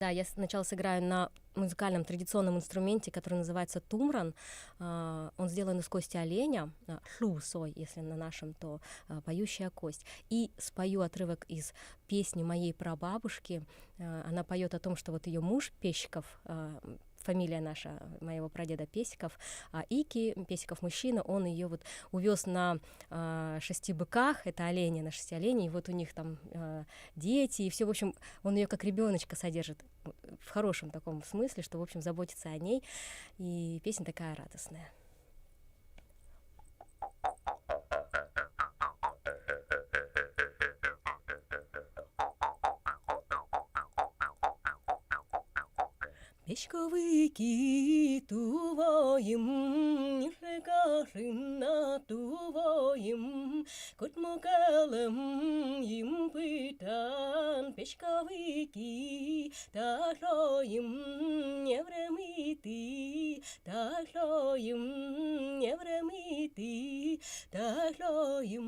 Да, я сначала сыграю на музыкальном традиционном инструменте, который называется тумран. Он сделан из кости оленя, шлусой, если на нашем, то поющая кость. И спою отрывок из песни моей прабабушки. Она поет о том, что вот ее муж Песиков, фамилия наша, моего прадеда Песиков, Ики, Песиков мужчина, он ее вот увез на 6 быках, это олени, на 6 оленей, и вот у них там дети, и все, в общем, он ее как ребеночка содержит, в хорошем таком смысле, что, в общем, заботится о ней, и песня такая радостная. Пешковыки тувоим, нишекашина тувоим, кутмукалым им пытан. Пешковыки ташлоим, невремити, ташлоим, невремити, ташлоим.